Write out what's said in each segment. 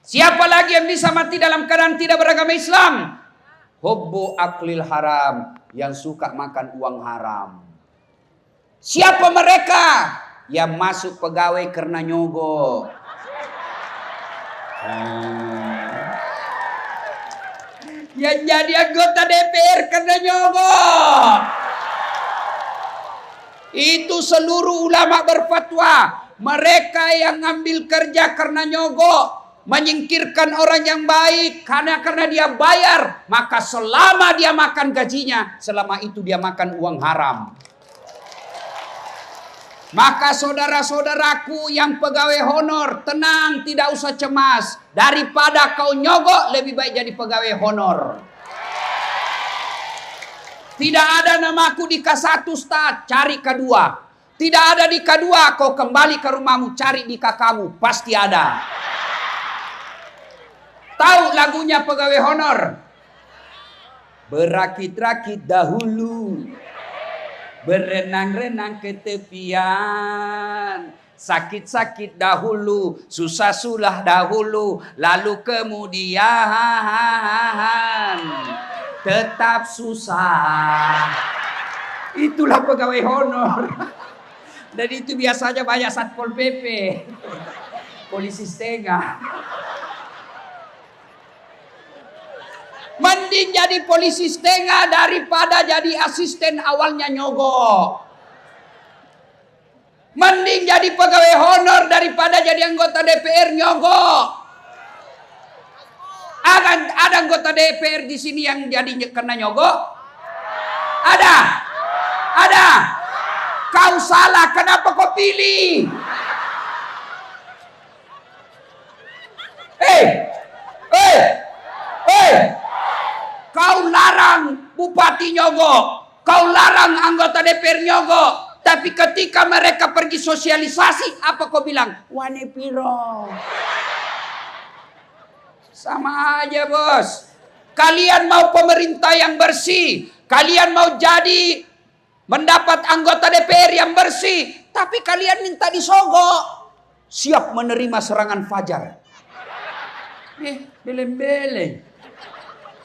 Siapa lagi yang bisa mati dalam keadaan tidak beragama Islam? Hubbu aklil haram, yang suka makan uang haram. Siapa mereka? Yang masuk pegawai karena nyogok. Yang jadi anggota DPR karena nyogok. Itu seluruh ulama berfatwa. Mereka yang ngambil kerja karena nyogok, menyingkirkan orang yang baik karena dia bayar, maka selama dia makan gajinya, selama itu dia makan uang haram. Maka saudara-saudaraku yang pegawai honor, tenang, tidak usah cemas. Daripada kau nyogok, lebih baik jadi pegawai honor. Tidak ada namaku di K1 Ustaz, cari K2. Tidak ada di K2, kau kembali ke rumahmu, cari di kakakmu, pasti ada. Tahu lagunya pegawai honor? Berakit-rakit dahulu, berenang-renang ke tepian, sakit-sakit dahulu, susah-susah dahulu, lalu kemudian tetap susah. Itulah pegawai honor. Dan itu biasanya banyak Satpol PP, polisi setengah. Mending jadi polisi setengah daripada jadi asisten awalnya nyogok. Mending jadi pegawai honor daripada jadi anggota DPR nyogok. Ada anggota DPR di sini yang jadi kena nyogok? Ada? Ada? Kau salah, kenapa kau pilih? Kau larang bupati nyogok, kau larang anggota DPR nyogok, tapi ketika mereka pergi sosialisasi, apa kau bilang? Wane piro. Sama aja bos. Kalian mau pemerintah yang bersih, kalian mau jadi mendapat anggota DPR yang bersih, tapi kalian minta disogok. Siap menerima serangan fajar. Beleng-beleng.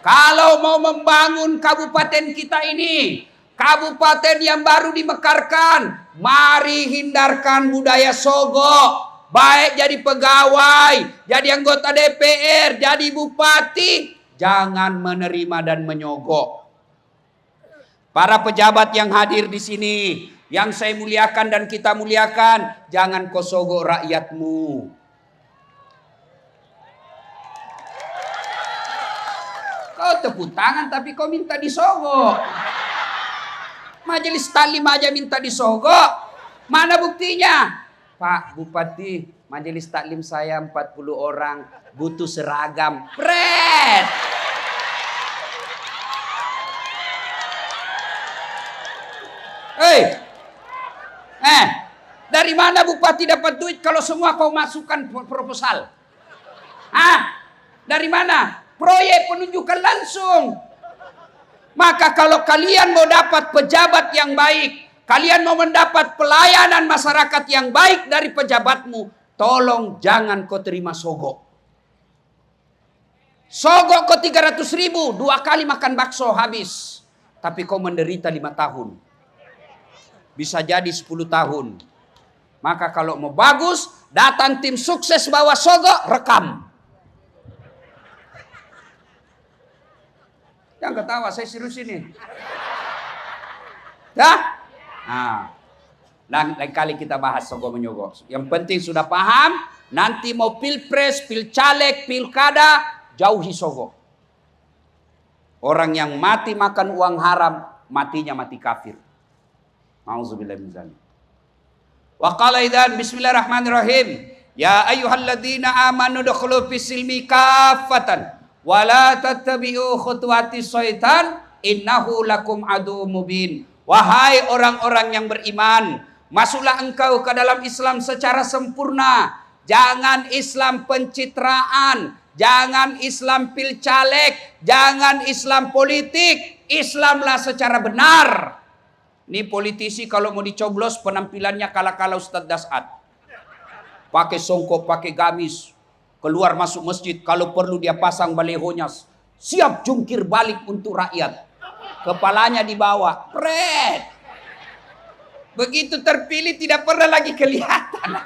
Kalau mau membangun kabupaten kita ini, kabupaten yang baru dimekarkan, mari hindarkan budaya sogok. Baik jadi pegawai, jadi anggota DPR, jadi bupati, jangan menerima dan menyogok. Para pejabat yang hadir di sini, yang saya muliakan dan kita muliakan, jangan kau sogok rakyatmu. Kau tepuk tangan tapi kau minta disogok. Majelis taklim aja minta disogok. Mana buktinya? Pak Bupati, majelis taklim saya 40 orang, butuh seragam. Pret! Dari mana Bupati dapat duit kalau semua kau masukkan proposal? Dari mana? Proyek penunjukan langsung. Maka kalau kalian mau dapat pejabat yang baik, kalian mau mendapat pelayanan masyarakat yang baik dari pejabatmu, tolong jangan kau terima sogok. Sogok kau 300.000, 2 kali makan bakso habis. Tapi kau menderita 5 tahun. Bisa jadi 10 tahun. Maka kalau mau bagus, datang tim sukses bawa sogok, rekam. Jangan ketawa, saya serius ini. Dah? Lain kali kita bahas sogok menyogok. Yang penting sudah paham, nanti mau pilpres, pilcaleg, pilkada, jauhi sogok. Orang yang mati makan uang haram, matinya mati kafir. Nauzubillah min dzalik. Wa qala idzan bismillahirrahmanirrahim. Ya ayyuhalladzina amanu dukhulu fis-silmi kaffatan. Wala tattabi'u khutuwati syaitan innahu lakum adu mubin. Wahai orang-orang yang beriman, masuklah engkau ke dalam Islam secara sempurna. Jangan Islam pencitraan, jangan Islam pilcaleg, jangan Islam politik. Islamlah secara benar. Ini politisi kalau mau dicoblos penampilannya kala-kala Ustadz Das'ad. Pakai songkok, pakai gamis. Keluar masuk masjid, kalau perlu dia pasang balehonya. Siap jungkir balik untuk rakyat. Kepalanya dibawa. Pret. Begitu terpilih tidak pernah lagi kelihatan.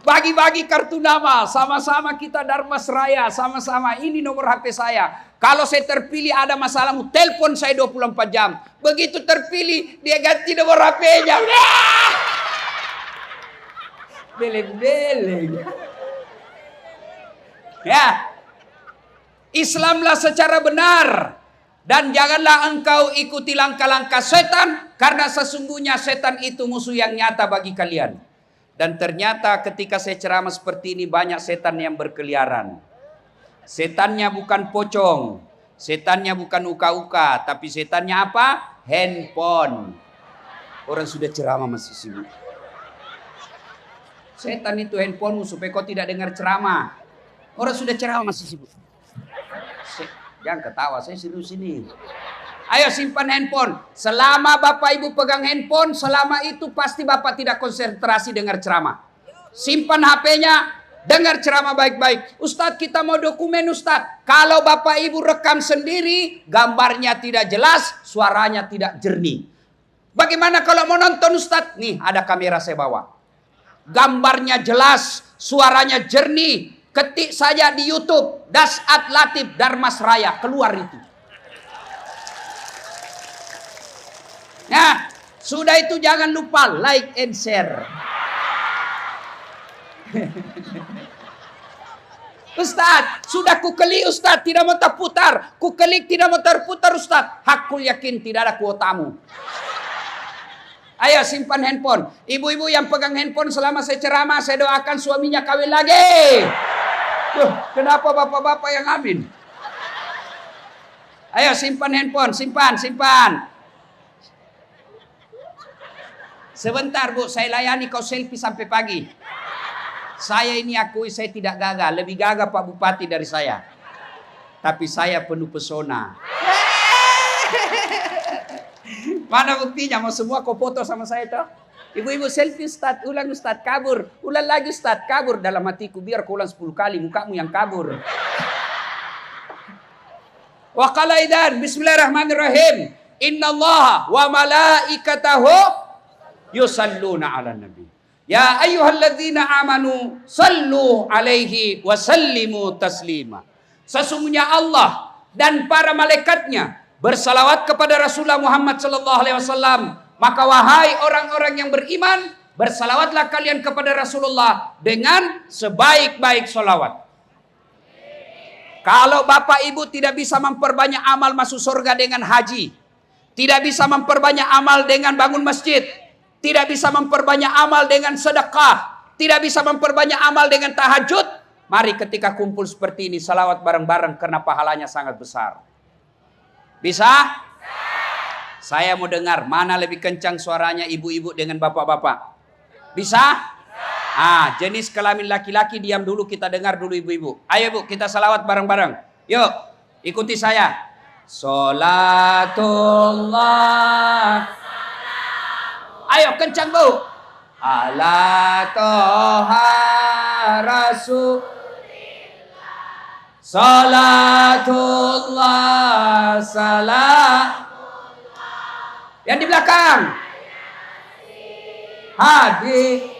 Bagi-bagi kartu nama. Sama-sama kita Dharma Seraya. Sama-sama ini nomor HP saya. Kalau saya terpilih ada masalahmu, telepon saya 24 jam. Begitu terpilih, dia ganti nomor HP-nya. Beleng-beleng. Ya. Islamlah secara benar. Dan janganlah engkau ikuti langkah-langkah setan. Karena sesungguhnya setan itu musuh yang nyata bagi kalian. Dan ternyata ketika saya ceramah seperti ini, banyak setan yang berkeliaran. Setannya bukan pocong. Setannya bukan uka-uka. Tapi setannya apa? Handphone. Orang sudah ceramah masih sibuk. Setan itu handphonemu supaya kau tidak dengar ceramah. Orang sudah ceramah masih sibuk. Jangan ketawa, saya serius ini. Ayo simpan handphone. Selama Bapak Ibu pegang handphone, selama itu pasti Bapak tidak konsentrasi dengar ceramah. Simpan HP-nya, dengar ceramah baik-baik. Ustadz, kita mau dokumen Ustadz. Kalau Bapak Ibu rekam sendiri, gambarnya tidak jelas, suaranya tidak jernih. Bagaimana kalau mau nonton Ustadz? Nih ada kamera saya bawa. Gambarnya jelas, suaranya jernih. Ketik saja di YouTube, Dasat Latif Dharma Seraya, keluar itu. Nah, sudah itu jangan lupa like and share. Ustaz, sudah kuklik Ustaz, tidak mau terputar. Kuklik tidak mau terputar Ustaz. Hakul yakin tidak ada kuotamu. Ayo simpan handphone. Ibu-ibu yang pegang handphone selama saya ceramah, saya doakan suaminya kawin lagi. Kenapa bapak-bapak yang amin? Ayo simpan handphone, simpan. Sebentar Bu, saya layani kau selfie sampai pagi. Saya ini akui saya tidak gagah, lebih gagah Pak Bupati dari saya. Tapi saya penuh pesona. Mana buktinya? Mau semua kau foto sama saya toh? Ibu-ibu selfie Ustaz, ulang Ustaz, kabur. Ulang lagi Ustaz, kabur. Dalam hatiku biar kau ulang 10 kali, mukamu yang kabur. Wa qala idzan, bismillahirrahmanirrahim. Innallaha wa malaikatahu yusalluna 'alan nabi. Ya ayyuhalladzina amanu sallu alaihi wa sallimu taslima. Sesungguhnya Allah dan para malaikatnya bersalawat kepada Rasulullah Muhammad sallallahu alaihi wasallam. Maka wahai orang-orang yang beriman, bersalawatlah kalian kepada Rasulullah dengan sebaik-baik salawat. Kalau Bapak Ibu tidak bisa memperbanyak amal masuk surga dengan haji, tidak bisa memperbanyak amal dengan bangun masjid, tidak bisa memperbanyak amal dengan sedekah, tidak bisa memperbanyak amal dengan tahajud, mari ketika kumpul seperti ini salawat bareng-bareng karena pahalanya sangat besar. Bisa? Saya mau dengar mana lebih kencang suaranya ibu-ibu dengan bapak-bapak. Bisa? Jenis kelamin laki-laki diam dulu, kita dengar dulu ibu-ibu. Ayo Bu, kita salawat bareng-bareng. Yuk, ikuti saya. Sholatullah. Ayo kencang Bu. Ala toha rasul. Salatullah salam. Yang di belakang. Hadir.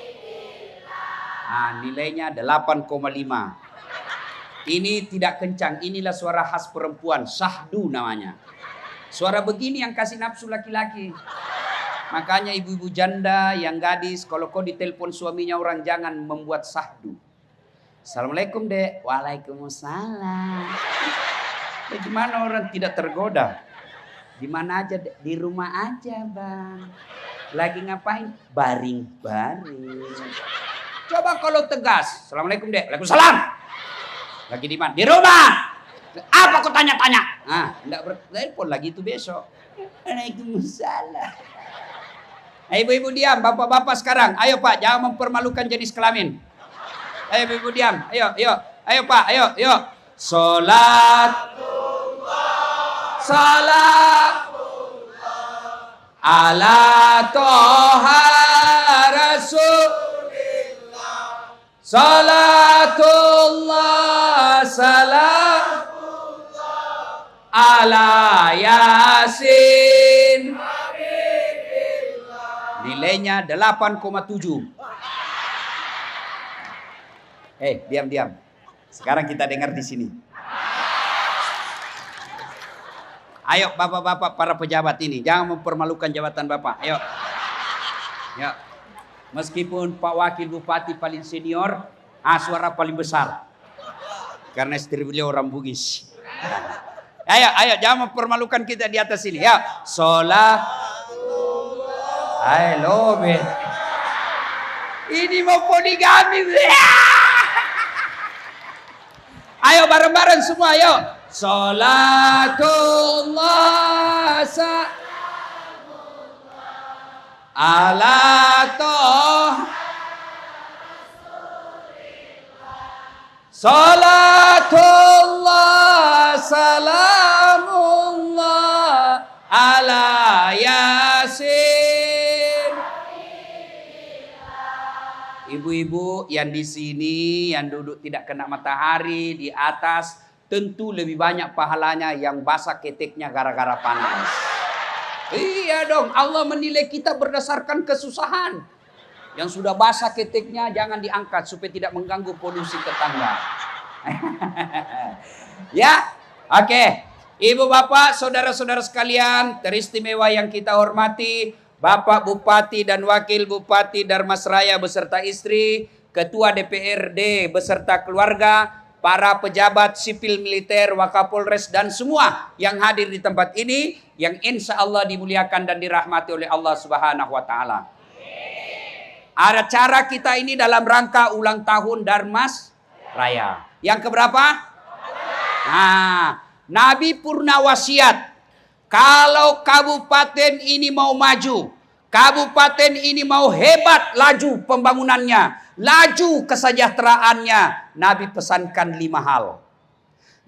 Nilainya 8,5. Ini tidak kencang. Inilah suara khas perempuan. Syahdu namanya. Suara begini yang kasih nafsu laki-laki. Makanya ibu-ibu janda yang gadis, kalau kau ditelepon suaminya orang, jangan membuat syahdu. Assalamualaikum Dek. Waalaikumsalam. Bagaimana orang tidak tergoda? Di mana aja Dek? Di rumah aja Bang. Lagi ngapain? Baring-baring. Coba kalau tegas. Assalamualaikum Dek. Waalaikumsalam. Lagi di mana? Di rumah. Apa kau tanya-tanya? Enggak bertelepon lagi itu besok. Waalaikumsalam. Ibu-ibu diam, bapak-bapak sekarang. Ayo Pak, jangan mempermalukan jenis kelamin. Ayo ibu diam, ayo Pak, ayo. Salat, ala toha rasulillah. Salatullah salam ala Yasin. Nilainya 8,7. Diam. Sekarang kita dengar di sini. Ayo bapak-bapak para pejabat ini, jangan mempermalukan jabatan bapak. Ayo. Ya. Meskipun Pak Wakil Bupati paling senior, suara paling besar. Karena istri beliau orang Bugis. Ayo, jangan mempermalukan kita di atas sini. Ya, sholat. I love it. Ini mau poligami. Ayo bareng-bareng semua, ayo. Salatullah ala toh. Salatullah salamullah ala Yasin. Ibu-ibu yang di sini, yang duduk tidak kena matahari di atas, tentu lebih banyak pahalanya yang basah keteknya gara-gara panas. Iya dong, Allah menilai kita berdasarkan kesusahan. Yang sudah basah keteknya jangan diangkat supaya tidak mengganggu polusi tetangga. Ya, oke. Ibu bapak, saudara-saudara sekalian, teristimewa yang kita hormati, Bapak Bupati dan Wakil Bupati Darmasraya beserta istri, Ketua DPRD beserta keluarga, para pejabat sipil militer, Wakapolres dan semua yang hadir di tempat ini, yang insya Allah dimuliakan dan dirahmati oleh Allah Subhanahu wa Ta'ala. Acara kita ini dalam rangka ulang tahun Darmasraya. Yang keberapa? Nah, Nabi purna wasiat, kalau kabupaten ini mau maju, kabupaten ini mau hebat laju pembangunannya, laju kesejahteraannya, Nabi pesankan 5 hal.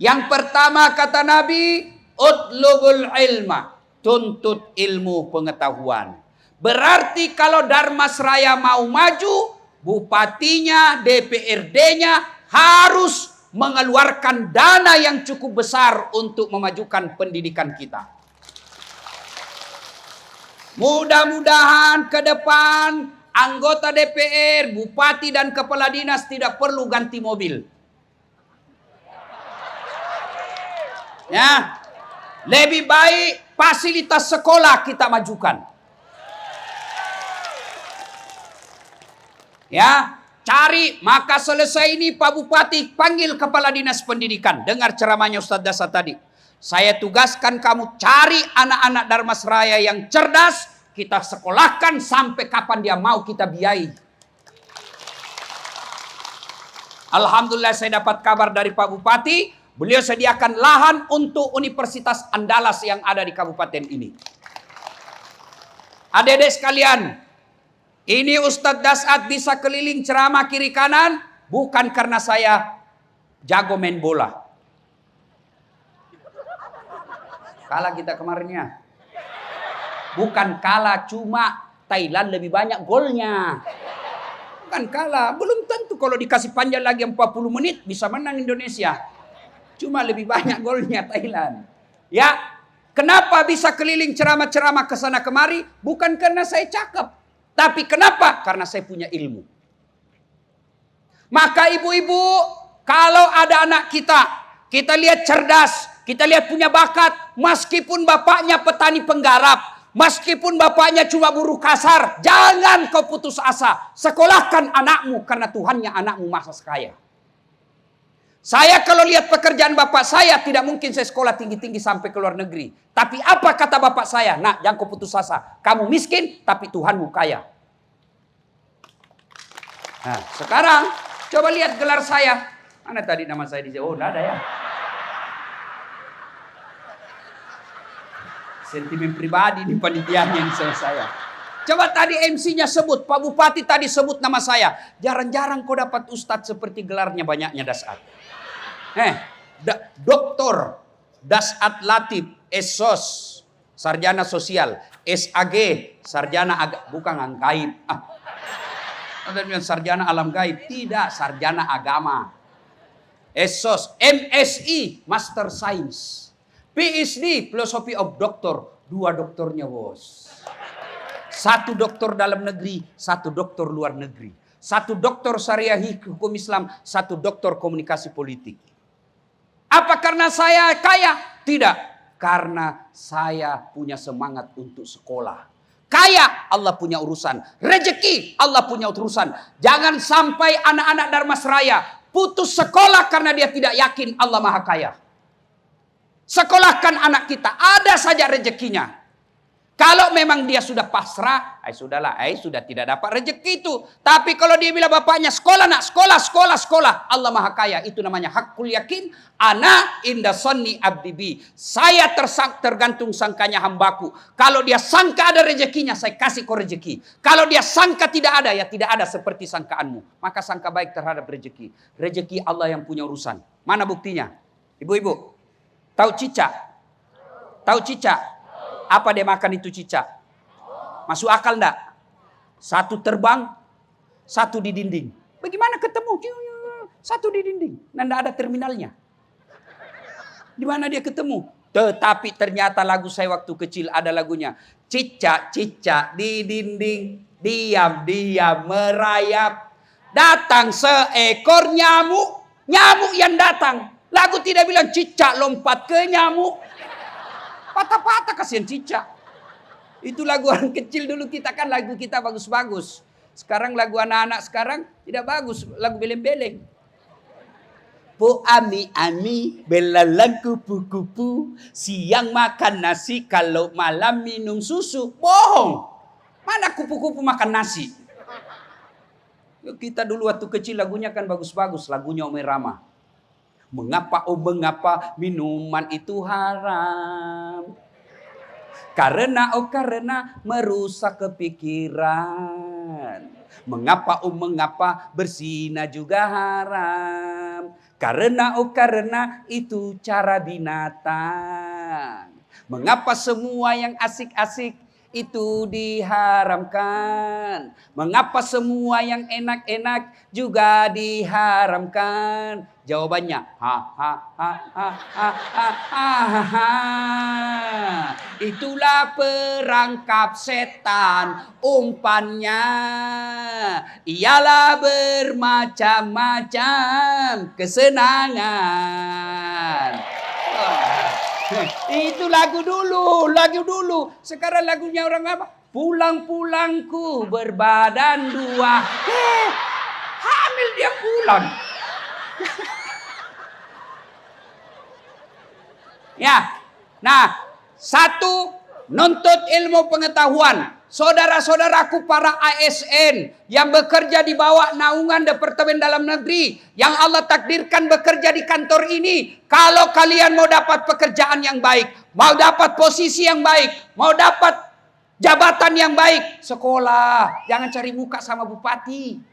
Yang pertama kata Nabi, utlubul ilma, tuntut ilmu pengetahuan. Berarti kalau Darmasraya mau maju, bupatinya, DPRD-nya harus mengeluarkan dana yang cukup besar untuk memajukan pendidikan kita. Mudah-mudahan ke depan anggota DPR, bupati dan kepala dinas tidak perlu ganti mobil. Ya. Lebih baik fasilitas sekolah kita majukan. Ya, cari, maka selesai ini Pak Bupati panggil kepala dinas pendidikan. Dengar ceramahnya Ustadz Dasa tadi. Saya tugaskan kamu cari anak-anak Darmasraya yang cerdas, kita sekolahkan sampai kapan dia mau kita biayai. Alhamdulillah saya dapat kabar dari Pak Bupati, beliau sediakan lahan untuk Universitas Andalas yang ada di kabupaten ini. Adik-adik sekalian, ini Ustadz Dasat bisa keliling ceramah kiri kanan bukan karena saya jago main bola. Kalah kita kemarinnya. Bukan kalah, cuma Thailand lebih banyak golnya. Bukan kalah, belum tentu kalau dikasih panjang lagi 40 menit bisa menang Indonesia. Cuma lebih banyak golnya Thailand. Ya, kenapa bisa keliling ceramah-ceramah ke sana kemari? Bukan karena saya cakep. Tapi kenapa? Karena saya punya ilmu. Maka ibu-ibu, kalau ada anak kita lihat cerdas, kita lihat punya bakat, meskipun bapaknya petani penggarap, meskipun bapaknya cuma buruh kasar, jangan kau putus asa. Sekolahkan anakmu karena Tuhannya anakmu maha kaya. Saya kalau lihat pekerjaan bapak saya, tidak mungkin saya sekolah tinggi-tinggi sampai ke luar negeri. Tapi apa kata bapak saya? Nak, jangan kau putus asa. Kamu miskin, tapi Tuhanmu kaya. Nah, sekarang coba lihat gelar saya. Mana tadi nama saya di Oh, tidak ada ya. Sentimen pribadi di panitianya ini sama saya. Coba tadi MC-nya sebut, Pak Bupati tadi sebut nama saya. Jarang-jarang kau dapat ustadz seperti gelarnya banyaknya Dasat. Doktor Dasat Latif, SOS, Sarjana Sosial, SAG, Sarjana bukan angkaib. Ada yang sarjana alam gaib. Tidak, sarjana agama. ESOS, MSI, Master Science. PhD, Philosophy of Doctor. 2 doktornya, bos. 1 doktor dalam negeri, 1 doktor luar negeri. 1 doktor syariah hukum Islam, 1 doktor komunikasi politik. Apa karena saya kaya? Tidak. Karena saya punya semangat untuk sekolah. Kaya, Allah punya urusan. Rezeki, Allah punya urusan. Jangan sampai anak-anak Darmasraya putus sekolah karena dia tidak yakin Allah Maha Kaya. Sekolahkan anak kita, ada saja rezekinya. Kalau memang dia sudah pasrah, sudahlah, sudah tidak dapat rezeki itu. Tapi kalau dia bilang bapaknya, sekolah nak, sekolah. Allah Maha Kaya, itu namanya hakul yakin. Ana inda sonni abdi bi. Saya tergantung sangkanya hambaku. Kalau dia sangka ada rezekinya, saya kasih kau rezeki. Kalau dia sangka tidak ada, ya tidak ada seperti sangkaanmu. Maka sangka baik terhadap rezeki. Rezeki Allah yang punya urusan. Mana buktinya? Ibu-ibu, tahu cicak? Tahu cicak? Apa dia makan itu cicak? Masuk akal enggak? 1 terbang, 1 di dinding. Bagaimana ketemu? 1 di dinding. Dan enggak ada terminalnya. Di mana dia ketemu? Tetapi ternyata lagu saya waktu kecil ada lagunya. Cicak-cicak di dinding, diam-diam merayap. Datang seekor nyamuk, nyamuk yang datang. Lagu tidak bilang cicak lompat ke nyamuk. Patah-patah kasihan cicak. Itu lagu orang kecil dulu kita kan lagu kita bagus-bagus. Sekarang lagu anak-anak sekarang tidak bagus. Lagu beleng-beleng. Po ami-ami belalang kupu-kupu. Siang makan nasi kalau malam minum susu. Bohong. Mana kupu-kupu makan nasi? Kita dulu waktu kecil lagunya kan bagus-bagus. Lagunya Umi Rama. Mengapa mengapa minuman itu haram? Karena merusak kepikiran. Mengapa mengapa berzina juga haram? Karena itu cara binatang. Mengapa semua yang asik-asik itu diharamkan? Mengapa semua yang enak-enak juga diharamkan? Jawabannya, itulah perangkap setan, umpannya ialah bermacam-macam kesenangan. Itu lagu dulu. Sekarang lagunya orang apa? Pulang-pulangku berbadan 2. Hamil dia pulang. Ya, nah, 1 nuntut ilmu pengetahuan. Saudara-saudaraku para ASN yang bekerja di bawah naungan Departemen Dalam Negeri, yang Allah takdirkan bekerja di kantor ini, kalau kalian mau dapat pekerjaan yang baik, mau dapat posisi yang baik, mau dapat jabatan yang baik, sekolah. Jangan cari muka sama bupati.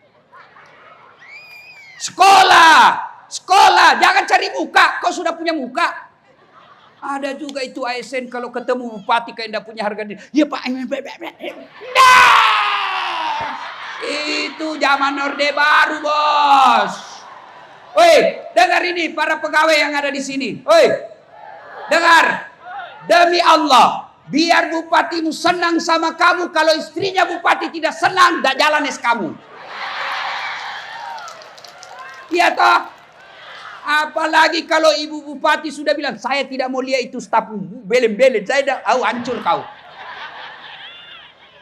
Sekolah, jangan cari muka. Kau sudah punya muka. Ada juga itu ASN kalau ketemu bupati kayak tidak punya harga diri. Ya Pak. Nah, itu zaman Orde Baru, bos. Woi, dengar ini para pegawai yang ada di sini. Woi, dengar. Demi Allah, biar bupatimu senang sama kamu. Kalau istrinya bupati tidak senang, tidak jalan kamu. Iya toh? Apalagi kalau ibu bupati sudah bilang, saya tidak mau lihat itu staf belen-belen, saya dah hancur kau.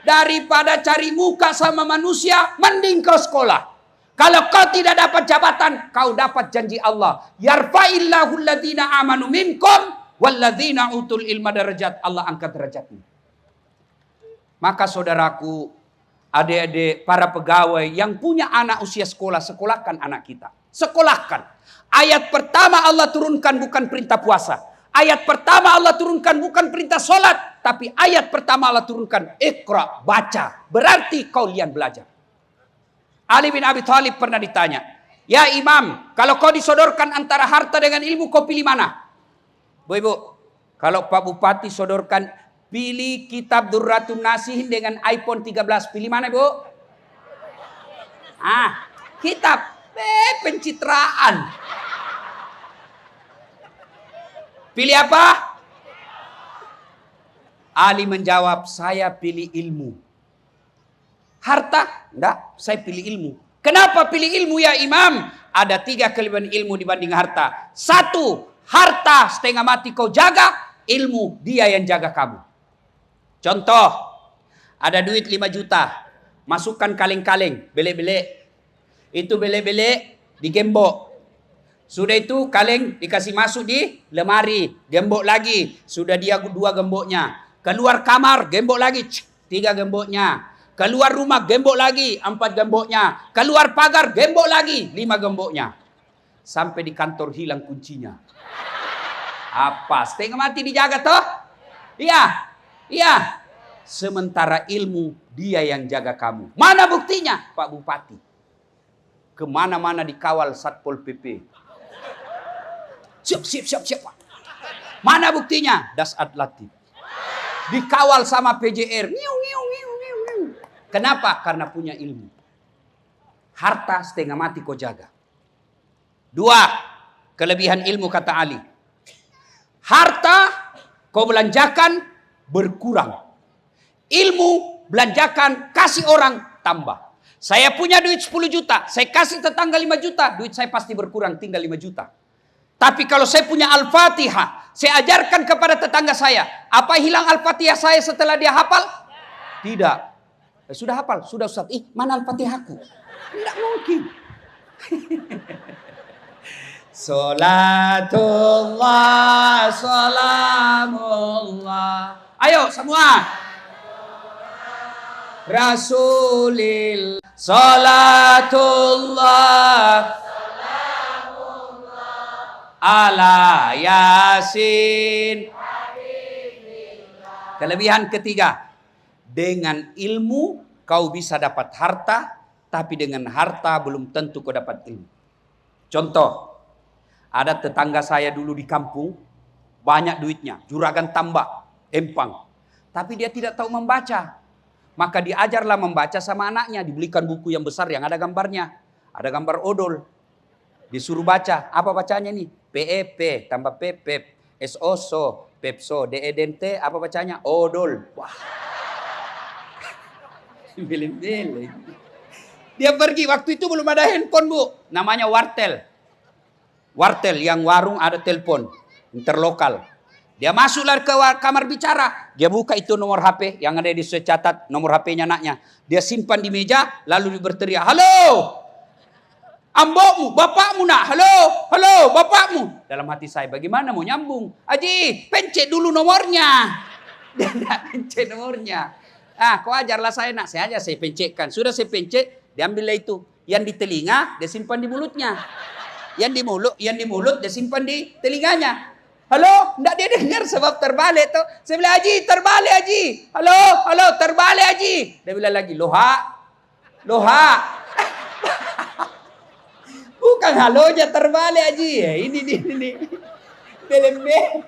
Daripada cari muka sama manusia, mending kau sekolah. Kalau kau tidak dapat jabatan, kau dapat janji Allah. Yarfa'illahu alladhina amanu minkum walladhina utul ilma darajat. Allah angkat derajatmu. Maka saudaraku, adik-adik, para pegawai yang punya anak usia sekolah, sekolahkan anak kita. Sekolahkan. Ayat pertama Allah turunkan bukan perintah puasa. Ayat pertama Allah turunkan bukan perintah sholat. Tapi ayat pertama Allah turunkan Iqra, baca. Berarti kalian belajar. Ali bin Abi Thalib pernah ditanya, ya imam, kalau kau disodorkan antara harta dengan ilmu, kau pilih mana? Bu, kalau Pak Bupati sodorkan, pilih kitab Durratun Nasihin dengan iPhone 13. Pilih mana, Bu? Kitab. Pencitraan. Pilih apa? Ali menjawab, saya pilih ilmu. Harta? Enggak, saya pilih ilmu. Kenapa pilih ilmu ya Imam? Ada 3 kelebihan ilmu dibanding harta. 1, harta setengah mati kau jaga, ilmu dia yang jaga kamu. Contoh, ada duit 5 juta, masukkan kaleng-kaleng, belek-belek. Itu belek-belek digembok. Sudah itu kaleng dikasih masuk di lemari, gembok lagi. Sudah dia 2 gemboknya. Keluar kamar, gembok lagi, 3 gemboknya. Keluar rumah, gembok lagi, 4 gemboknya. Keluar pagar, gembok lagi, 5 gemboknya. Sampai di kantor hilang kuncinya. Apa? Setengah mati dijaga toh? Iya. Iya. Sementara ilmu, dia yang jaga kamu. Mana buktinya? Pak Bupati. Kemana-mana dikawal Satpol PP. Siap, Pak. Mana buktinya? Dasat Latif. Dikawal sama PJR. Kenapa? Karena punya ilmu. Harta setengah mati kau jaga. 2, kelebihan ilmu kata Ali. Harta kau belanjakan berkurang. Ilmu belanjakan kasih orang tambah. Saya punya duit 10 juta, saya kasih tetangga 5 juta, duit saya pasti berkurang tinggal 5 juta. Tapi kalau saya punya Al-Fatihah, saya ajarkan kepada tetangga saya, apa hilang Al-Fatihah saya setelah dia hafal? Tidak. Sudah hafal, sudah Ustaz. Mana Al-Fatihahku? Tidak mungkin. Salatullah, salamullah. Ayo semua. Rasulillah. Salatullah. Ala Yasin. Kelebihan ketiga. Dengan ilmu kau bisa dapat harta, tapi dengan harta belum tentu kau dapat ilmu. Contoh, ada tetangga saya dulu di kampung, banyak duitnya, juragan tambak, empang. Tapi dia tidak tahu membaca. Maka diajarlah membaca sama anaknya, dibelikan buku yang besar yang ada gambarnya. Ada gambar odol. Disuruh baca, apa bacanya nih? PEP, tambah PEP, SOSO, PEPSO, DEDNT, apa bacanya? Odol. Wah. Pilih-pilih. Dia pergi, waktu itu belum ada handphone bu. Namanya wartel. Wartel yang warung ada telepon. Interlokal. Dia masuklah ke kamar bicara. Dia buka itu nomor HP yang ada di catat nomor HP-nya anaknya. Dia simpan di meja lalu dia berteriak, halo! Ambokmu, bapakmu nak, halo, bapakmu. Dalam hati saya, bagaimana mau nyambung? Haji, pencet dulu nomornya. Dia tidak pencet nomornya. Kau ajarlah saya nak, saya pencetkan. Sudah saya pencet, diambillah itu. Yang di telinga, dia simpan di mulutnya. Yang di mulut, dia simpan di telinganya. Halo, enggak dia dengar sebab terbalik tuh. Saya bilang, Haji, terbalik Haji. Halo, terbalik Haji. Dia bilang lagi, loha. Bukan halonya terbalik Haji. Ini. Belem-belem.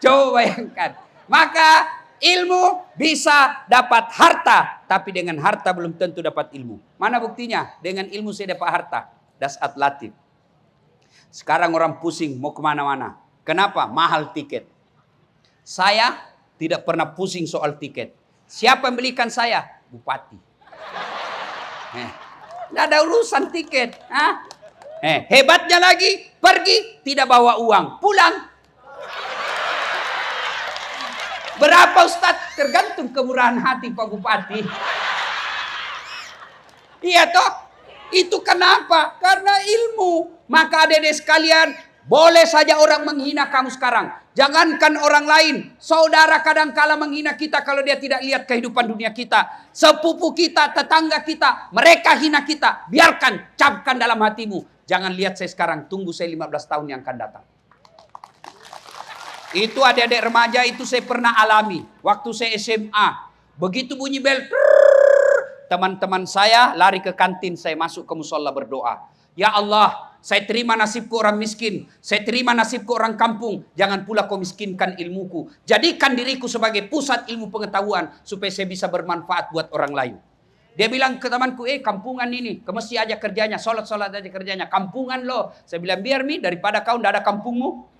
Coba bayangkan. Maka ilmu bisa dapat harta. Tapi dengan harta belum tentu dapat ilmu. Mana buktinya? Dengan ilmu saya dapat harta. Dasat Latif. Sekarang orang pusing mau kemana-mana. Kenapa? Mahal tiket. Saya tidak pernah pusing soal tiket. Siapa yang belikan saya? Bupati. Tidak ada urusan tiket. Hebatnya lagi, pergi tidak bawa uang. Pulang. Berapa Ustaz? Tergantung kemurahan hati Pak Bupati. Iya toh? Itu kenapa? Karena ilmu. Maka adik-adik sekalian, boleh saja orang menghina kamu sekarang. Jangankan orang lain. Saudara kadang-kala menghina kita kalau dia tidak lihat kehidupan dunia kita. Sepupu kita, tetangga kita, mereka hina kita. Biarkan, camkan dalam hatimu. Jangan lihat saya sekarang, tunggu saya 15 tahun yang akan datang. Itu adik-adik remaja itu saya pernah alami. Waktu saya SMA. Begitu bunyi bel. Teman-teman saya lari ke kantin. Saya masuk ke musola berdoa. Ya Allah, saya terima nasibku orang miskin. Saya terima nasibku orang kampung. Jangan pula kau miskinkan ilmuku. Jadikan diriku sebagai pusat ilmu pengetahuan. Supaya saya bisa bermanfaat buat orang lain. Dia bilang ke temanku, kampungan ini, ke masjid aja kerjanya, sholat aja kerjanya, kampungan loh. Saya bilang, biar Mi, daripada kau ndak ada kampungmu.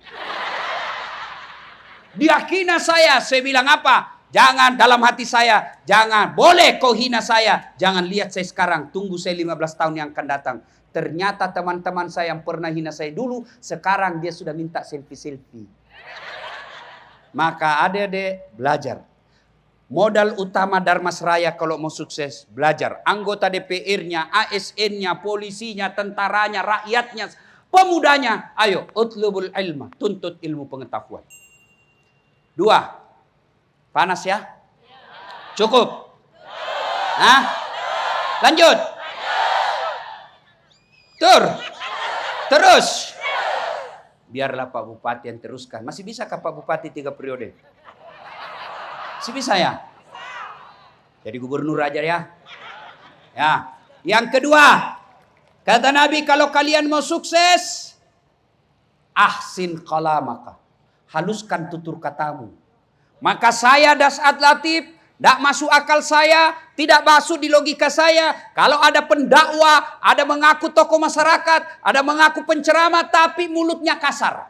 Dia hina saya bilang apa? Jangan, dalam hati saya, jangan, boleh kau hina saya. Jangan lihat saya sekarang, tunggu saya 15 tahun yang akan datang. Ternyata teman-teman saya yang pernah hina saya dulu, sekarang dia sudah minta selfie-selfie. Maka adik-adik belajar. Modal utama Dharmasraya kalau mau sukses, belajar. Anggota DPR-nya, ASN-nya, polisinya, tentaranya, rakyatnya, pemudanya. Ayo, utlubul ilma, tuntut ilmu pengetahuan. 2. Panas ya? Cukup? Hah? Lanjut? Terus? Biarlah Pak Bupati yang teruskan. Masih bisa Pak Bupati 3 periode? Masih bisa ya? Jadi gubernur aja ya. Ya. Yang kedua, kata Nabi, kalau kalian mau sukses, ahsin kalamaka. Haluskan tutur katamu. Maka saya Das'ad Latif, tidak masuk akal saya, tidak masuk di logika saya. Kalau ada pendakwah, ada mengaku tokoh masyarakat, ada mengaku penceramah, tapi mulutnya kasar.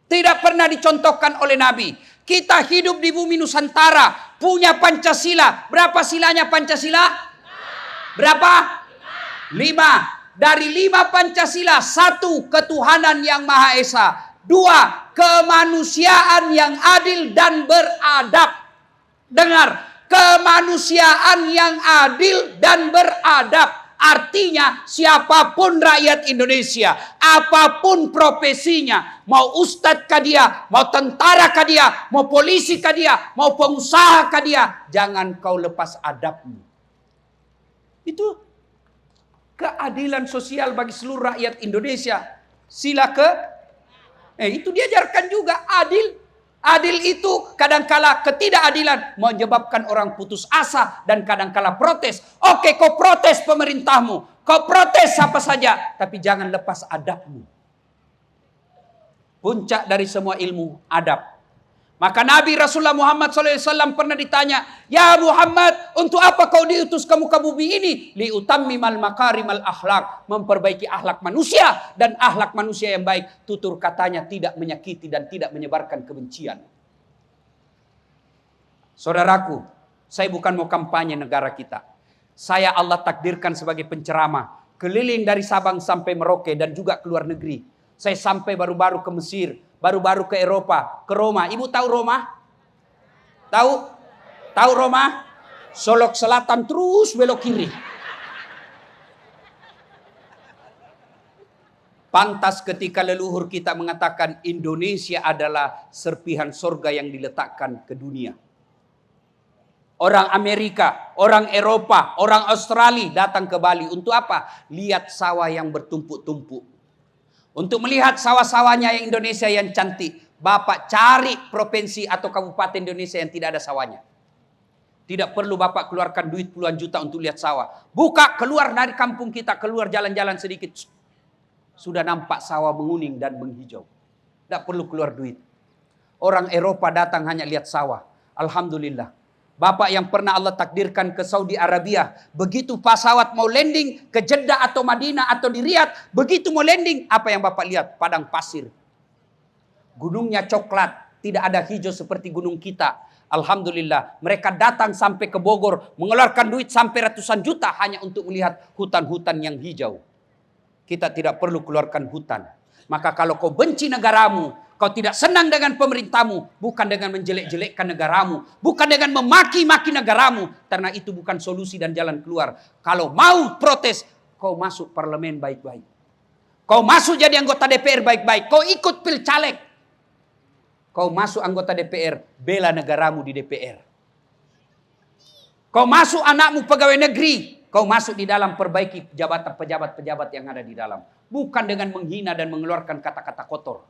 Tidak pernah dicontohkan oleh Nabi. Kita hidup di bumi Nusantara, punya Pancasila. Berapa silanya Pancasila? Berapa? 5. Dari 5 Pancasila, 1 ketuhanan yang Maha Esa, 2 kemanusiaan yang adil dan beradab. Dengar, kemanusiaan yang adil dan beradab. Artinya siapapun rakyat Indonesia, apapun profesinya, mau ustadz kah dia, mau tentara kah dia, mau polisi kah dia, mau pengusaha kah dia, jangan kau lepas adabmu. Itu keadilan sosial bagi seluruh rakyat Indonesia. Itu diajarkan juga adil. Adil itu kadangkala ketidakadilan menyebabkan orang putus asa dan kadangkala protes. Oke, kau protes pemerintahmu, kau protes apa saja, tapi jangan lepas adabmu. Puncak dari semua ilmu, adab. Maka Nabi Rasulullah Muhammad SAW pernah ditanya, ya Muhammad, untuk apa kau diutus ke muka bumi ini? Liutammimal makarimal akhlak, memperbaiki akhlak manusia dan akhlak manusia yang baik. Tutur katanya tidak menyakiti dan tidak menyebarkan kebencian. Saudaraku, saya bukan mau kampanye negara kita. Saya Allah takdirkan sebagai penceramah, keliling dari Sabang sampai Merauke dan juga ke luar negeri. Saya sampai baru-baru ke Mesir, baru-baru ke Eropa, ke Roma. Ibu tahu Roma? Tahu Roma? Solok selatan terus belok kiri. Pantas ketika leluhur kita mengatakan Indonesia adalah serpihan sorga yang diletakkan ke dunia. Orang Amerika, orang Eropa, orang Australia datang ke Bali. Untuk apa? Lihat sawah yang bertumpuk-tumpuk. Untuk melihat sawah-sawahnya yang Indonesia yang cantik, Bapak cari provinsi atau kabupaten Indonesia yang tidak ada sawahnya. Tidak perlu Bapak keluarkan duit puluhan juta untuk lihat sawah. Buka, keluar dari kampung kita, keluar jalan-jalan sedikit. Sudah nampak sawah menguning dan menghijau. Tidak perlu keluar duit. Orang Eropa datang hanya lihat sawah. Alhamdulillah. Bapak yang pernah Allah takdirkan ke Saudi Arabia, begitu pesawat mau landing ke Jeddah atau Madinah atau di Riyadh, begitu mau landing, apa yang Bapak lihat? Padang pasir. Gunungnya coklat, tidak ada hijau seperti gunung kita. Alhamdulillah, mereka datang sampai ke Bogor, mengeluarkan duit sampai ratusan juta hanya untuk melihat hutan-hutan yang hijau. Kita tidak perlu keluarkan hutan. Maka kalau kau benci negaramu, kau tidak senang dengan pemerintahmu, bukan dengan menjelek-jelekkan negaramu, bukan dengan memaki-maki negaramu, karena itu bukan solusi dan jalan keluar. Kalau mau protes, kau masuk parlemen baik-baik. Kau masuk jadi anggota DPR baik-baik. Kau ikut pil caleg. Kau masuk anggota DPR, bela negaramu di DPR. Kau masuk anakmu pegawai negeri, kau masuk di dalam perbaiki pejabat-pejabat yang ada di dalam. Bukan dengan menghina dan mengeluarkan kata-kata kotor.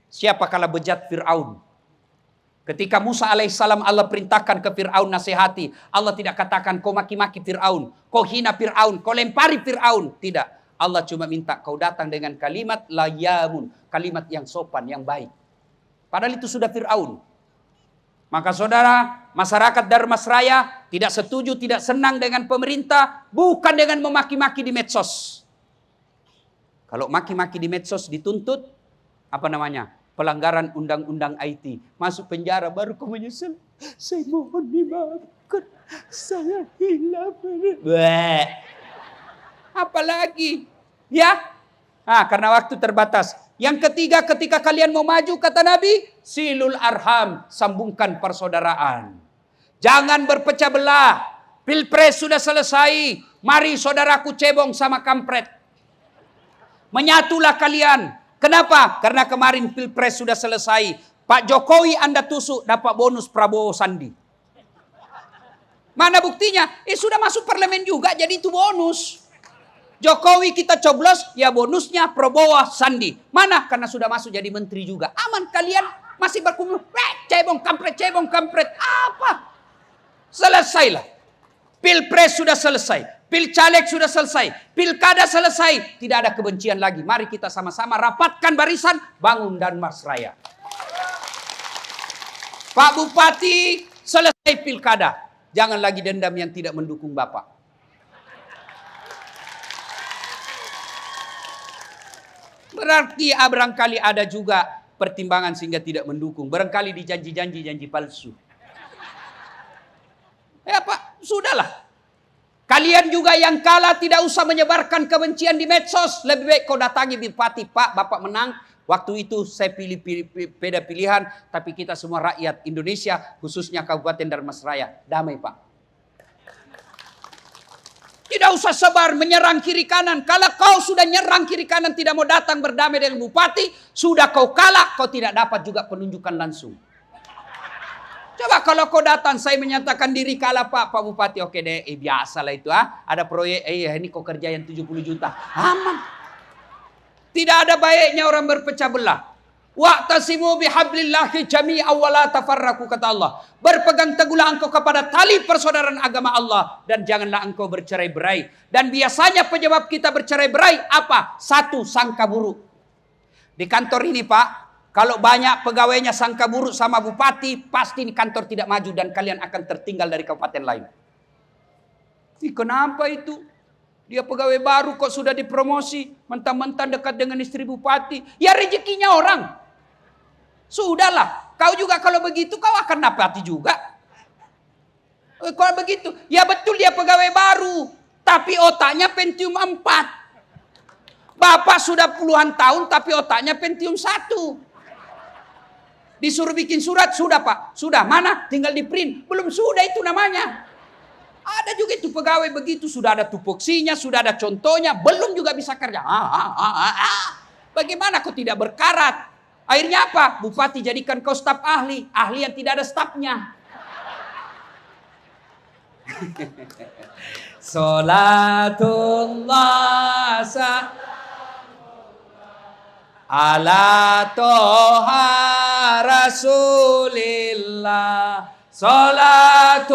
Siapa kala bejat Fir'aun? Ketika Musa alaihissalam Allah perintahkan ke Fir'aun nasihati. Allah tidak katakan kau maki-maki Fir'aun. Kau hina Fir'aun. Kau lempari Fir'aun. Tidak. Allah cuma minta kau datang dengan kalimat layamun. Kalimat yang sopan, yang baik. Padahal itu sudah Fir'aun. Maka saudara, masyarakat Dharmasraya, Tidak setuju, tidak senang dengan pemerintah, bukan dengan memaki-maki di medsos. Kalau maki-maki di medsos dituntut, apa namanya? Pelanggaran undang-undang IT. Masuk penjara, baru kau menyesal. Saya mohon dimaafkan, saya hilaf. Apalagi? Ya? Karena waktu terbatas. Yang ketiga, ketika kalian mau maju, kata Nabi, silul arham, sambungkan persaudaraan. Jangan berpecah belah. Pilpres sudah selesai. Mari saudaraku cebong sama kampret. Menyatulah kalian. Kenapa? Karena kemarin Pilpres sudah selesai. Pak Jokowi Anda tusuk, dapat bonus Prabowo Sandi. Mana buktinya? Sudah masuk parlemen juga, jadi itu bonus. Jokowi kita coblos, ya bonusnya Prabowo Sandi. Mana? Karena sudah masuk jadi menteri juga. Aman, kalian masih berkumpul. Cebong kampret. Apa? Selesailah. Pilpres sudah selesai. Pilcaleg sudah selesai. Pilkada selesai. Tidak ada kebencian lagi. Mari kita sama-sama rapatkan barisan. Bangun Danmasraya. Pak Bupati, selesai pilkada. Jangan lagi dendam yang tidak mendukung Bapak. Berarti barangkali ada juga pertimbangan sehingga tidak mendukung. Barangkali janji palsu. Ya Pak, sudahlah. Kalian juga yang kalah tidak usah menyebarkan kebencian di medsos. Lebih baik kau datangi Bupati, Pak, Bapak menang. Waktu itu saya pilih beda pilihan. Tapi kita semua rakyat Indonesia, khususnya Kabupaten Danmasraya. Damai Pak. Tidak usah sebar menyerang kiri kanan. Kalau kau sudah nyerang kiri kanan tidak mau datang berdamai dengan Bupati. Sudah kau kalah, kau tidak dapat juga penunjukan langsung. Coba kalau kau datang, saya menyatakan diri kalah Pak Bupati. Oke deh, biasalah itu. Ada proyek, ini kau kerja yang 70 juta. Aman. Tidak ada baiknya orang berpecah belah. Wa'tasimu bihablillahi jami'an wa la tafarraqu, kata Allah. Berpegang teguhlah engkau kepada tali persaudaraan agama Allah. Dan janganlah engkau bercerai-berai. Dan biasanya penyebab kita bercerai-berai apa? Satu, sangka buruk. Di kantor ini Pak, kalau banyak pegawainya sangka buruk sama bupati, pasti di kantor tidak maju dan kalian akan tertinggal dari kabupaten lain. Kenapa itu? Dia pegawai baru kok sudah dipromosi, mentang-mentang dekat dengan istri bupati. Ya rezekinya orang. Sudahlah, kau juga kalau begitu kau akan dapati juga. Kalau begitu, ya betul dia pegawai baru, tapi otaknya Pentium 4. Bapak sudah puluhan tahun tapi otaknya Pentium 1. Disuruh bikin surat, sudah Pak. Sudah, mana? Tinggal di print. Belum sudah itu namanya. Ada juga itu pegawai begitu. Sudah ada tupoksinya, sudah ada contohnya. Belum juga bisa kerja. Bagaimana kau tidak berkarat? Akhirnya apa? Bupati jadikan kau staf ahli. Ahli yang tidak ada stafnya. Salatullah ala toha Rasulillah, salatullah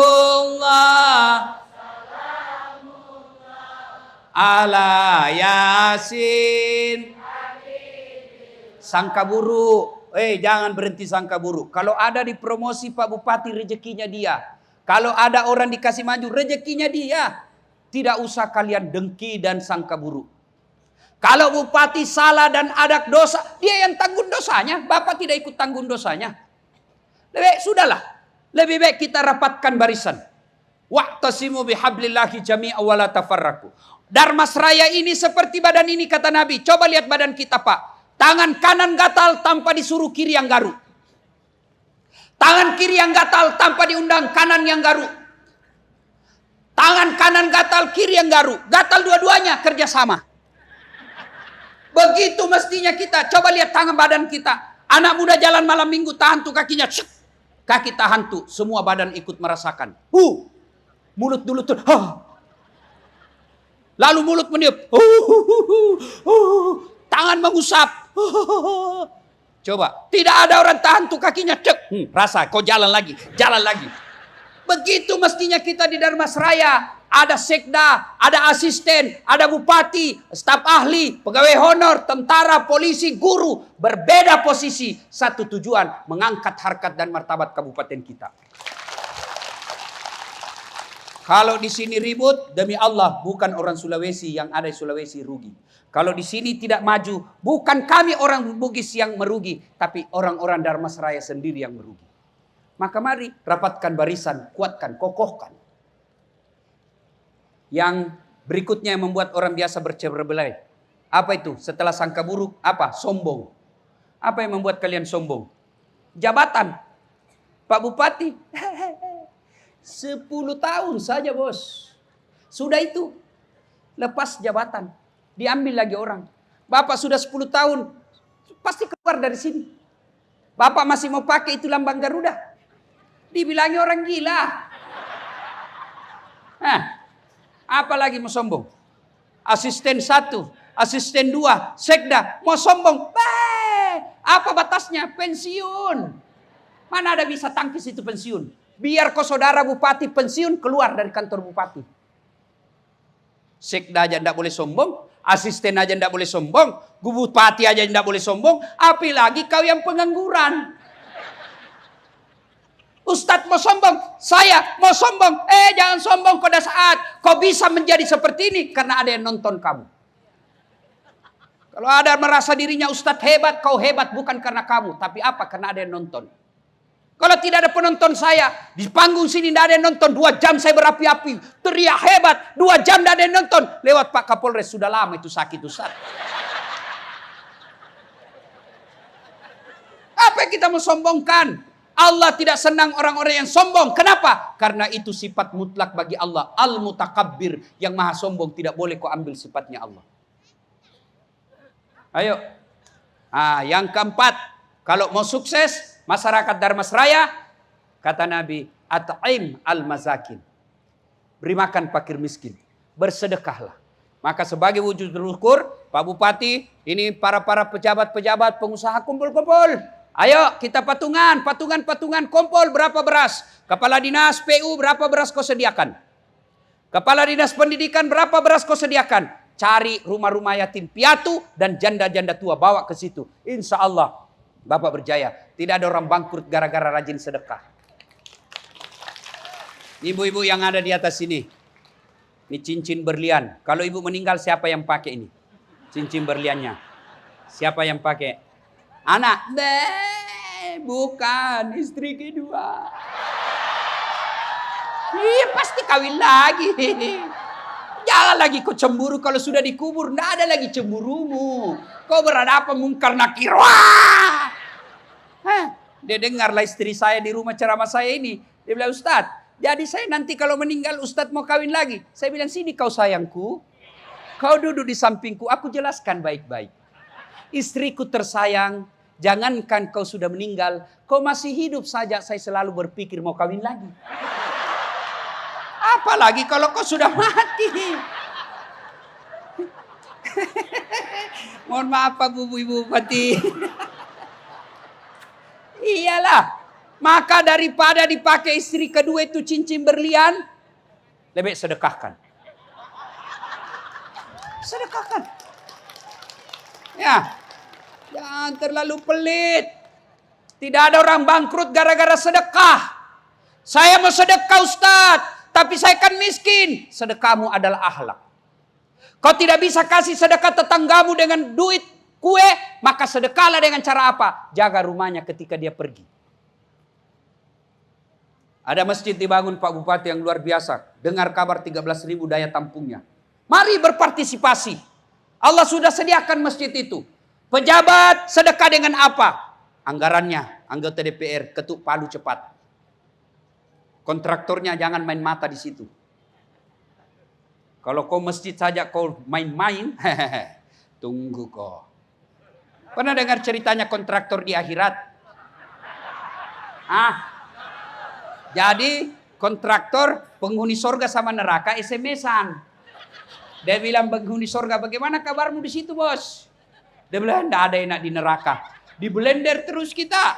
ala Yasin. Sangka buruk, jangan berhenti sangka buruk. Kalau ada dipromosi Pak Bupati, rezekinya dia. Kalau ada orang dikasih maju, rezekinya dia. Tidak usah kalian dengki dan sangka buruk. Kalau bupati salah dan ada dosa, dia yang tanggung dosanya. Bapak tidak ikut tanggung dosanya. Lebih baik, sudahlah. Lebih baik kita rapatkan barisan. Wa'tasimu bihablillahi jami'an wa la tafarraqu. Danmasraya ini seperti badan ini kata Nabi. Coba lihat badan kita Pak. Tangan kanan gatal tanpa disuruh kiri yang garuk. Tangan kiri yang gatal tanpa diundang kanan yang garuk. Tangan kanan gatal, kiri yang garuk. Gatal dua-duanya kerjasama. Begitu mestinya kita. Coba lihat tangan badan kita. Anak muda jalan malam minggu tahan tuh kakinya. Kaki tahan tuh. Semua badan ikut merasakan. Mulut dulu tuh. Lalu mulut meniup. Tangan mengusap. Coba. Tidak ada orang tahan tuh kakinya. Rasa. Kau jalan lagi. Jalan lagi. Begitu mestinya kita di Danmasraya. Ada sekda, ada asisten, ada bupati, staf ahli, pegawai honor, tentara, polisi, guru. Berbeda posisi. Satu tujuan, mengangkat harkat dan martabat kabupaten kita. Kalau di sini ribut, demi Allah, bukan orang Sulawesi yang ada di Sulawesi rugi. Kalau di sini tidak maju, bukan kami orang Bugis yang merugi, tapi orang-orang Dharmasraya sendiri yang merugi. Maka mari rapatkan barisan, kuatkan, kokohkan. Yang berikutnya yang membuat orang biasa bercerai-berai. Apa itu? Setelah sangka buruk, apa? Sombong. Apa yang membuat kalian sombong? Jabatan. Pak Bupati, 10 tahun saja bos. Sudah itu, lepas jabatan. Diambil lagi orang. Bapak sudah 10 tahun, pasti keluar dari sini. Bapak masih mau pakai itu lambang Garuda. Dibilangi orang gila. Apalagi mau sombong? Asisten 1, asisten 2, sekda, mau sombong. Apa batasnya? Pensiun. Mana ada bisa tangkis itu pensiun? Biar kau saudara bupati pensiun, keluar dari kantor bupati. Sekda aja tidak boleh sombong, asisten aja tidak boleh sombong, bupati aja tidak boleh sombong, apalagi kau yang pengangguran. Ustadz mau sombong, saya mau sombong. Jangan sombong pada saat kau bisa menjadi seperti ini karena ada yang nonton kamu. Kalau ada merasa dirinya ustadz hebat, kau hebat bukan karena kamu, tapi apa? Karena ada yang nonton. Kalau tidak ada penonton saya, di panggung sini tidak ada yang nonton, 2 jam saya berapi-api, teriak hebat, 2 jam tidak ada yang nonton. Lewat Pak Kapolres, sudah lama itu sakit Ustaz. Apa yang kita mau sombongkan? Allah tidak senang orang-orang yang sombong. Kenapa? Karena itu sifat mutlak bagi Allah. Al-Mutakabbir, yang maha sombong, tidak boleh kau ambil sifatnya Allah. Ayo. Yang keempat, kalau mau sukses, masyarakat Dharmasraya, kata Nabi, at'im al-mazakin. Beri makan fakir miskin. Bersedekahlah. Maka sebagai wujud syukur, Pak Bupati, ini para pejabat-pejabat, pengusaha kumpul-kumpul. Ayo kita patungan, kumpul berapa beras. Kepala Dinas PU berapa beras kau sediakan. Kepala Dinas Pendidikan berapa beras kau sediakan. Cari rumah-rumah yatim piatu dan janda-janda tua, bawa ke situ. Insya Allah Bapak berjaya. Tidak ada orang bangkrut gara-gara rajin sedekah. Ibu-ibu yang ada di atas sini. Ini cincin berlian. Kalau ibu meninggal siapa yang pakai ini? Cincin berliannya. Siapa yang pakai? Anak. Bukan. Istri kedua. Iya pasti kawin lagi. Jangan lagi kau cemburu kalau sudah dikubur. Tidak ada lagi cemburumu. Kau berhadapan mungkar nakir. Wah! Dia dengarlah istri saya di rumah ceramah saya ini. Dia bilang, Ustadz, jadi saya nanti kalau meninggal Ustadz mau kawin lagi. Saya bilang, sini kau sayangku. Kau duduk di sampingku, aku jelaskan baik-baik. Istriku tersayang, jangankan kau sudah meninggal, kau masih hidup saja saya selalu berpikir mau kawin lagi. Apalagi kalau kau sudah mati. Mohon maaf Pak Ibu Bupati. Iyalah, maka daripada dipakai istri kedua itu cincin berlian, lebih sedekahkan. Sedekahkan. Ya, jangan terlalu pelit. Tidak ada orang bangkrut gara-gara sedekah. Saya mau sedekah Ustadz, tapi saya kan miskin. Sedekahmu adalah akhlak. Kau tidak bisa kasih sedekah tetanggamu dengan duit kue, maka sedekahlah dengan cara apa? Jaga rumahnya ketika dia pergi. Ada masjid dibangun Pak Bupati yang luar biasa. Dengar kabar 13.000 daya tampungnya. Mari berpartisipasi. Allah sudah sediakan masjid itu. Pejabat sedekah dengan apa? Anggarannya, anggota DPR, ketuk palu cepat. Kontraktornya jangan main mata di situ. Kalau kau masjid saja kau main-main, tunggu kau. Pernah dengar ceritanya kontraktor di akhirat? Jadi kontraktor penghuni sorga sama neraka SMS-an. Dia bilang penghuni sorga, bagaimana kabarmu di situ bos? Dia bilang, tidak ada enak di neraka. Di blender terus kita.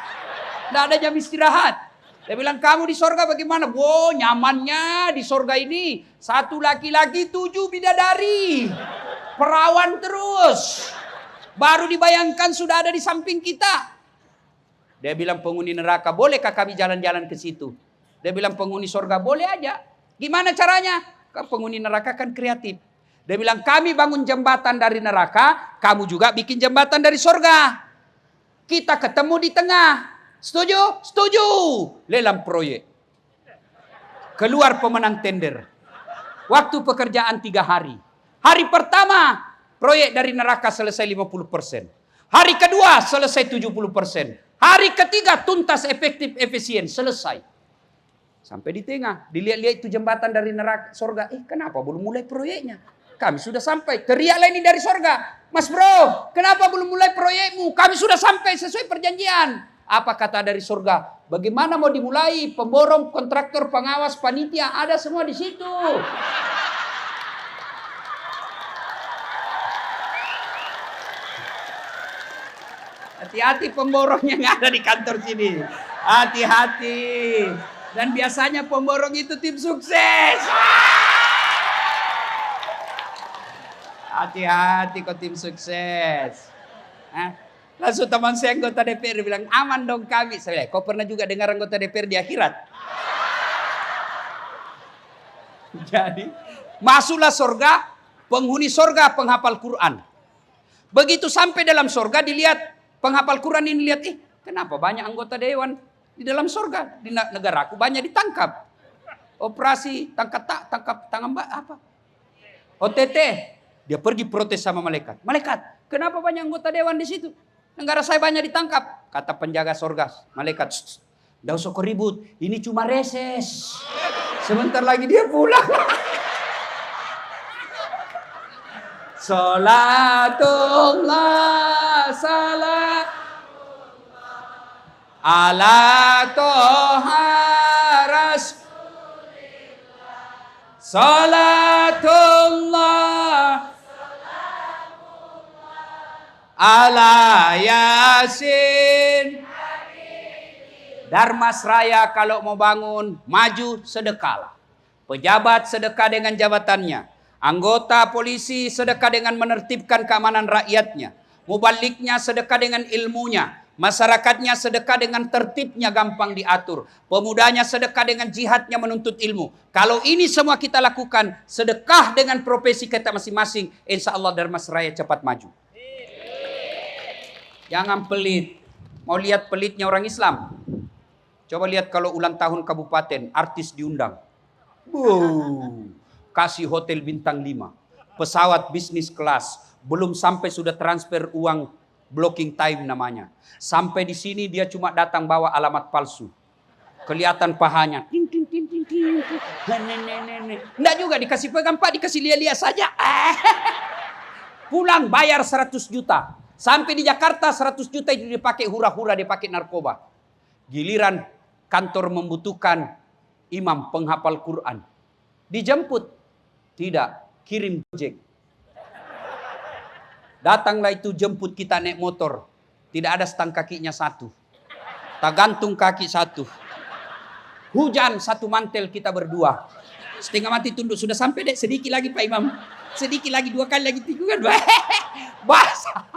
Tidak ada jam istirahat. Dia bilang, kamu di sorga bagaimana? Wow, nyamannya di sorga ini. 1 laki-laki 7 bidadari. Perawan terus. Baru dibayangkan sudah ada di samping kita. Dia bilang penghuni neraka, bolehkah kami jalan-jalan ke situ? Dia bilang penghuni sorga, boleh aja. Gimana caranya? Penghuni neraka kan kreatif. Dia bilang, kami bangun jembatan dari neraka, kamu juga bikin jembatan dari surga. Kita ketemu di tengah. Setuju? Setuju. Lelang proyek. Keluar pemenang tender. Waktu pekerjaan 3 hari. Hari pertama, proyek dari neraka selesai 50%. Hari kedua, selesai 70%. Hari ketiga, tuntas, efektif, efisien. Selesai. Sampai di tengah. Dilihat-lihat itu jembatan dari neraka surga. Kenapa belum mulai proyeknya? Kami sudah sampai. Teriaklah ini dari surga. Mas bro, kenapa belum mulai proyekmu? Kami sudah sampai sesuai perjanjian. Apa kata dari surga? Bagaimana mau dimulai? Pemborong, kontraktor, pengawas, panitia, ada semua di situ. Hati-hati pemborong yang ada di kantor sini. Hati-hati. Dan biasanya pemborong itu tim sukses. Hati-hati kok tim sukses. Langsung teman saya anggota DPR bilang, aman dong kami. Saya bilang, kau pernah juga dengar anggota DPR di akhirat? Jadi, masuklah surga, penghuni surga, penghafal Quran. Begitu sampai dalam surga, dilihat, penghafal Quran ini lihat, kenapa banyak anggota dewan di dalam surga? Di negaraku banyak ditangkap. Operasi tangkap tangan apa? OTT. Dia pergi protes sama malaikat. Malaikat, kenapa banyak anggota dewan di situ? Negara saya banyak ditangkap. Kata penjaga surga, malaikat, nggak usah kau ribut. Ini cuma reses. Sebentar lagi dia pulang. Salatullah salam ala toha rasulillah. Salatullah ala Yasin. Darmasraya kalau mau bangun, maju sedekahlah. Pejabat sedekah dengan jabatannya. Anggota polisi sedekah dengan menertibkan keamanan rakyatnya. Mubaliknya sedekah dengan ilmunya. Masyarakatnya sedekah dengan tertibnya gampang diatur. Pemudanya sedekah dengan jihadnya menuntut ilmu. Kalau ini semua kita lakukan, sedekah dengan profesi kita masing-masing, insya Allah Darmasraya cepat maju. Jangan pelit. Mau lihat pelitnya orang Islam? Coba lihat kalau ulang tahun kabupaten, artis diundang. Kasih hotel bintang 5. Pesawat bisnis kelas. Belum sampai sudah transfer uang blocking time namanya. Sampai di sini dia cuma datang bawa alamat palsu. Kelihatan pahanya. Enggak juga dikasih pegang Pak, dikasih lihat-lihat saja. Pulang bayar 100 juta. Sampai di Jakarta 100 juta itu dipakai hura-hura, dipakai narkoba. Giliran kantor membutuhkan imam penghafal Quran. Dijemput. Tidak, kirim Gojek. Datanglah itu jemput kita naik motor. Tidak ada stang kakinya 1. Tak gantung kaki 1. Hujan 1 mantel kita berdua. Setengah mati tunduk. Sudah sampai dek, sedikit lagi Pak Imam. Sedikit lagi, 2 kali lagi tikungan. Basah.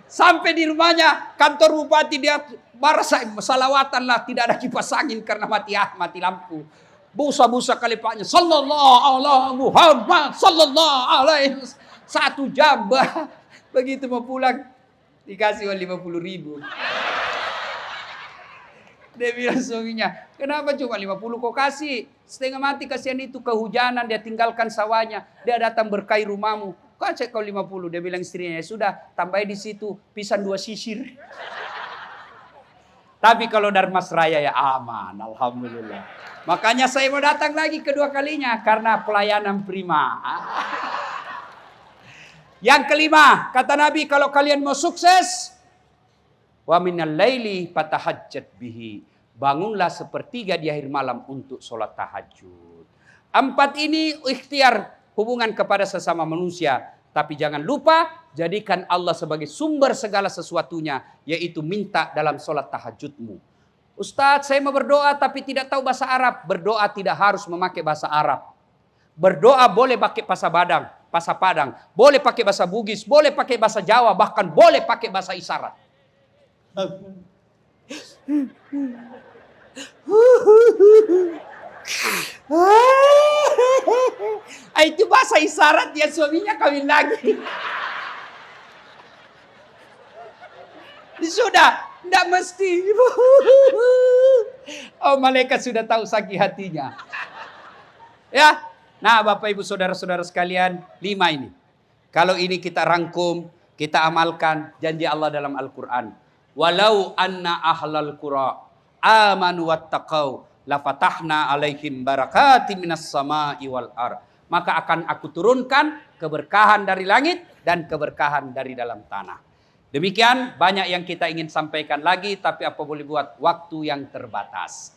Sampai di rumahnya, kantor bupati dia barasa salawatan lah, tidak ada kipas angin karena mati lampu. Busa-busa kali paknya, sallallahu alaihi Muhammad, sallallahu alaihi 1 jam. Begitu mau pulang, dikasih 50.000. Dia bilang suaminya, kenapa cuma 50 kau kasih? Setengah mati kasihan itu kehujanan, dia tinggalkan sawahnya. Dia datang berkahi rumahmu. Kau cek kau 50. Dia bilang istrinya, ya sudah, tambahin di situ pisang 2 sisir. Tapi kalau Darmasraya ya aman, alhamdulillah. Makanya saya mau datang lagi kedua kalinya karena pelayanan prima. Yang kelima, kata Nabi, kalau kalian mau sukses, wa minal laili fatahajjat bihi. Bangunlah sepertiga di akhir malam untuk sholat tahajud. 4 ini ikhtiar hubungan kepada sesama manusia. Tapi jangan lupa, jadikan Allah sebagai sumber segala sesuatunya, yaitu minta dalam sholat tahajudmu. Ustadz, saya mau berdoa tapi tidak tahu bahasa Arab. Berdoa tidak harus memakai bahasa Arab. Berdoa boleh pakai bahasa Padang. Boleh pakai bahasa Bugis, boleh pakai bahasa Jawa, bahkan boleh pakai bahasa isyarat. Itu bahasa isyarat dia suaminya kawin lagi. Sudah, tidak mesti. Oh, malaikat sudah tahu sakit hatinya. Ya, nah Bapak Ibu Saudara-saudara sekalian, 5 ini. Kalau ini kita rangkum, kita amalkan janji Allah dalam Al-Quran. Walau anna ahlal qura amanu wattaqau lafatahna alaihim barakatim minas sama'i wal ar. Maka akan aku turunkan keberkahan dari langit dan keberkahan dari dalam tanah. Demikian banyak yang kita ingin sampaikan lagi, tapi apa boleh buat, waktu yang terbatas.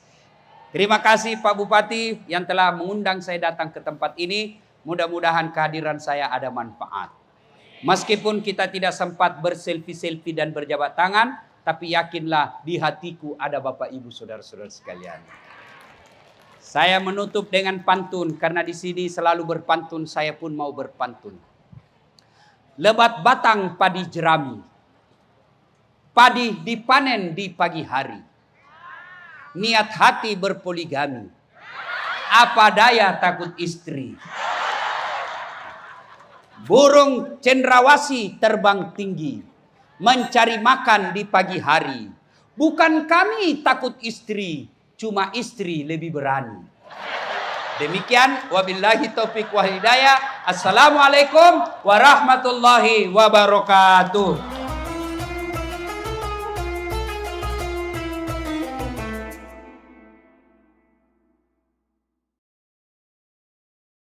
Terima kasih Pak Bupati yang telah mengundang saya datang ke tempat ini. Mudah-mudahan kehadiran saya ada manfaat. Meskipun kita tidak sempat berselfie-selfie dan berjabat tangan, tapi yakinlah di hatiku ada Bapak Ibu Saudara-saudara sekalian. Saya menutup dengan pantun, karena di sini selalu berpantun, saya pun mau berpantun. Lebat batang padi jerami, padi dipanen di pagi hari. Niat hati berpoligami, apa daya takut istri. Burung cendrawasih terbang tinggi, mencari makan di pagi hari. Bukan kami takut istri, cuma istri lebih berani. Demikian, wabillahi taufiq wa hidayah. Assalamualaikum warahmatullahi wabarakatuh.